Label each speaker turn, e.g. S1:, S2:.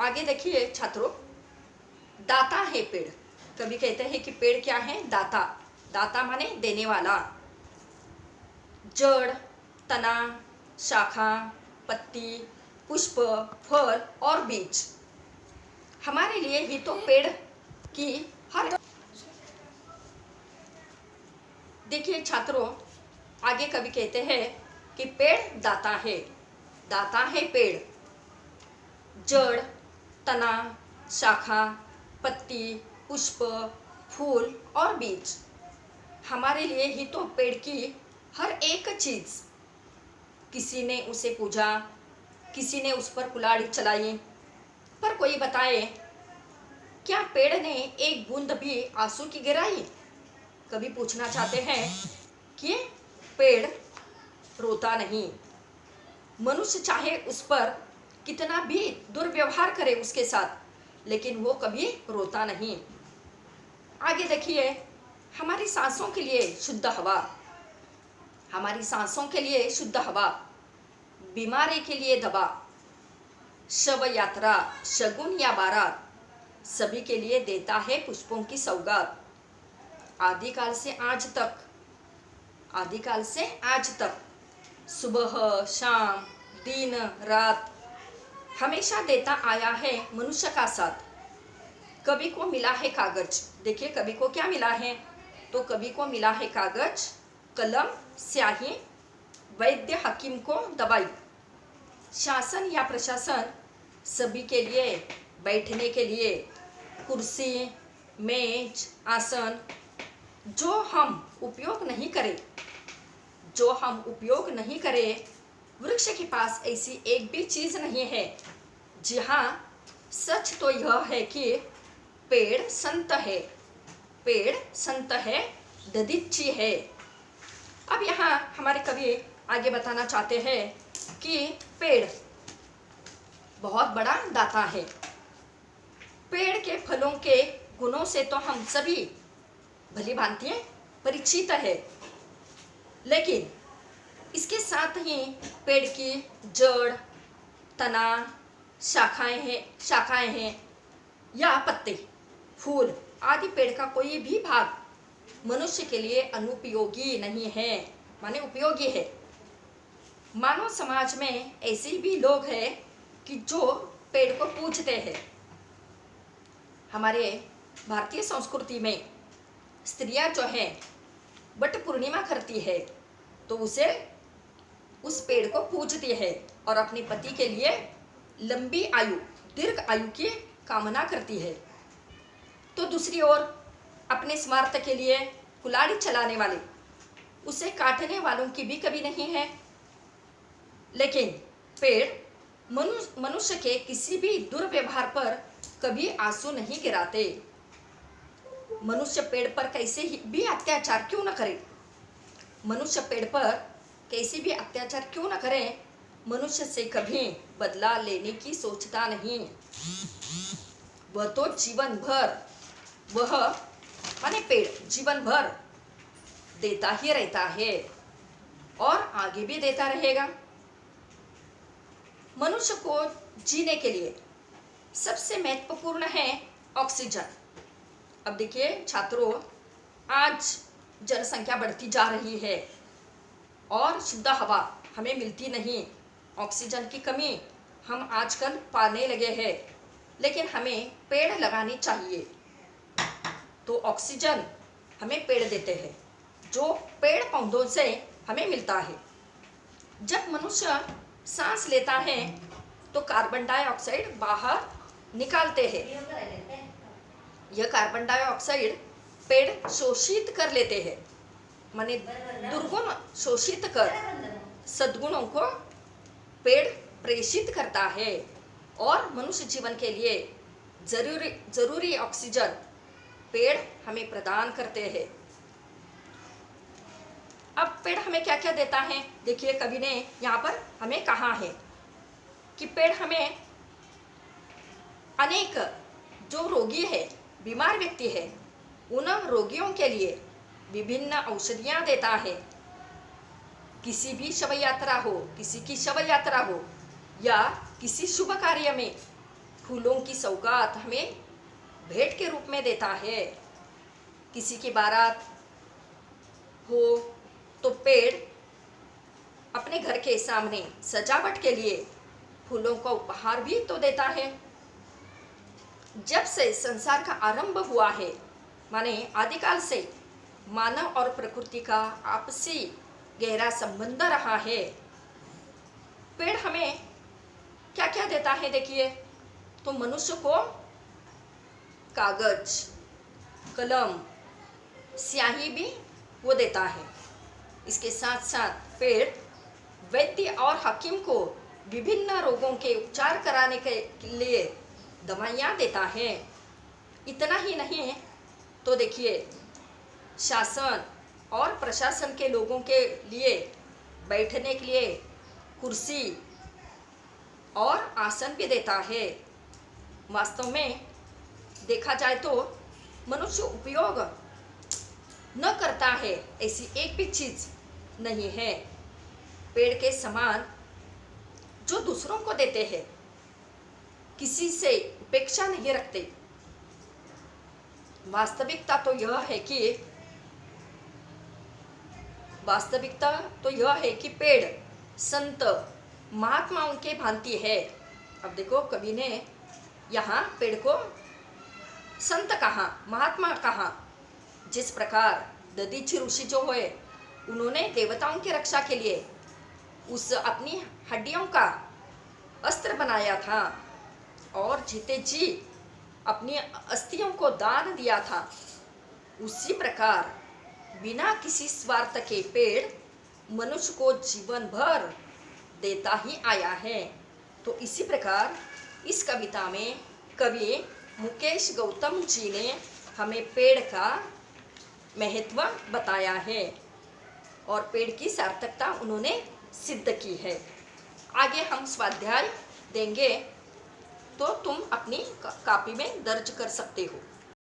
S1: आगे देखिए छात्रों, दाता है पेड़। कभी कहते हैं कि पेड़ क्या है? दाता। दाता माने देने वाला। जड़, तना, शाखा, पत्ती, पुष्प, फल और बीज हमारे लिए ही तो पेड़ की हर। देखिए छात्रों, आगे कभी कहते हैं कि पेड़ दाता है। दाता है पेड़। जड़, तना, शाखा, पत्ती, पुष्प, फूल और बीज हमारे लिए ही तो पेड़ की हर एक चीज। किसी ने उसे पूजा, किसी ने उस पर कुल्हाड़ी चलाई, पर कोई बताए क्या पेड़ ने एक बूंद भी आंसू की गिराई? कभी पूछना चाहते हैं कि पेड़ रोता नहीं। मनुष्य चाहे उस पर कितना भी दुर्व्यवहार करे उसके साथ, लेकिन वो कभी रोता नहीं। आगे देखिए, हमारी सांसों के लिए शुद्ध हवा, हमारी सांसों के लिए शुद्ध हवा, बीमारी के लिए दवा, शव यात्रा, शगुन या बारात सभी के लिए देता है पुष्पों की सौगात। आदिकाल से आज तक, आदिकाल से आज तक, सुबह शाम दिन रात हमेशा देता आया है मनुष्य का साथ। कवि को मिला है कागज। देखिए कवि को क्या मिला है? तो कवि को मिला है कागज, कलम, स्याही, वैद्य हकीम को दवाई। शासन या प्रशासन सभी के लिए बैठने के लिए कुर्सी, मेज, आसन। जो हम उपयोग नहीं करें, जो हम उपयोग नहीं करें, वृक्ष के पास ऐसी एक भी चीज नहीं है। जी हाँ, सच तो यह है कि पेड़ संत है। पेड़ संत है, दधीची है। अब यहाँ हमारे कवि आगे बताना चाहते हैं कि पेड़ बहुत बड़ा दाता है। पेड़ के फलों के गुणों से तो हम सभी भली भांति परिचित है, लेकिन इसके साथ ही पेड़ की जड़, तना, शाखाएं हैं या पत्ते, फूल आदि पेड़ का कोई भी भाग मनुष्य के लिए अनुपयोगी नहीं है, माने उपयोगी है। मानव समाज में ऐसे भी लोग हैं कि जो पेड़ को पूजते हैं। हमारे भारतीय संस्कृति में स्त्रियां जो है वट पूर्णिमा करती है तो उसे उस पेड़ को पूजती है और अपने पति के लिए लंबी आयु, दीर्घ आयु की कामना करती है। तो दूसरी ओर अपने स्वार्थ के लिए कुल्हाड़ी चलाने वाले, उसे काटने वालों की भी कभी नहीं है। लेकिन पेड़ मनुष्य के किसी भी दुर्व्यवहार पर कभी आंसू नहीं गिराते। मनुष्य पेड़ पर कैसे भी अत्याचार क्यों न करे, मनुष्य पेड़ पर कैसे भी अत्याचार क्यों न करे, मनुष्य से कभी बदला लेने की सोचता नहीं। वह तो जीवन भर, वह माने पेड़ जीवन भर देता ही रहता है और आगे भी देता रहेगा। मनुष्य को जीने के लिए सबसे महत्वपूर्ण है ऑक्सीजन। अब देखिए छात्रों, आज जनसंख्या बढ़ती जा रही है और शुद्ध हवा हमें मिलती नहीं। ऑक्सीजन की कमी हम आजकल पाने लगे हैं, लेकिन हमें पेड़ लगाने चाहिए। तो ऑक्सीजन हमें पेड़ देते हैं, जो पेड़ पौधों से हमें मिलता है। जब मनुष्य सांस लेता है तो कार्बन डाइऑक्साइड बाहर निकालते हैं। यह कार्बन डाइऑक्साइड पेड़ शोषित कर लेते हैं, माने दुर्गुण शोषित कर सद्गुणों को पेड़ प्रेषित करता है और मनुष्य जीवन के लिए जरूरी ऑक्सीजन पेड़ हमें प्रदान करते हैं। अब पेड़ हमें क्या क्या देता है? देखिए कवि ने यहाँ पर हमें कहा है कि पेड़ हमें अनेक, जो रोगी है, बीमार व्यक्ति है, उन रोगियों के लिए विभिन्न औषधियाँ देता है। किसी भी शव यात्रा हो, किसी की शव यात्रा हो या किसी शुभ कार्य में फूलों की सौगात हमें भेंट के रूप में देता है। किसी की बारात हो तो पेड़ अपने घर के सामने सजावट के लिए फूलों का उपहार भी तो देता है। जब से संसार का आरंभ हुआ है, माने आदिकाल से मानव और प्रकृति का आपसी गहरा संबंध रहा है। पेड़ हमें क्या क्या देता है देखिए, तो मनुष्य को कागज, कलम, स्याही भी वो देता है। इसके साथ साथ पेड़ वैद्य और हकीम को विभिन्न रोगों के उपचार कराने के लिए दवाइयाँ देता है। इतना ही नहीं तो देखिए, शासन और प्रशासन के लोगों के लिए बैठने के लिए कुर्सी और आसन भी देता है। वास्तव में देखा जाए तो मनुष्य उपयोग न करता है ऐसी एक भी चीज नहीं है। पेड़ के समान जो दूसरों को देते हैं, किसी से उपेक्षा नहीं रखते। वास्तविकता तो यह है कि पेड़ संत महात्माओं के भांति है। अब देखो, कवि ने यहाँ पेड़ को संत कहा, महात्मा कहा। जिस प्रकार दधीचि ऋषि जो है, उन्होंने देवताओं की रक्षा के लिए उस अपनी हड्डियों का अस्त्र बनाया था और जीते जी अपनी अस्थियों को दान दिया था, उसी प्रकार बिना किसी स्वार्थ के पेड़ मनुष्य को जीवन भर देता ही आया है। तो इसी प्रकार इस कविता में कवि मुकेश गौतम जी ने हमें पेड़ का महत्व बताया है और पेड़ की सार्थकता उन्होंने सिद्ध की है। आगे हम स्वाध्याय देंगे, तो तुम अपनी कॉपी में दर्ज कर सकते हो।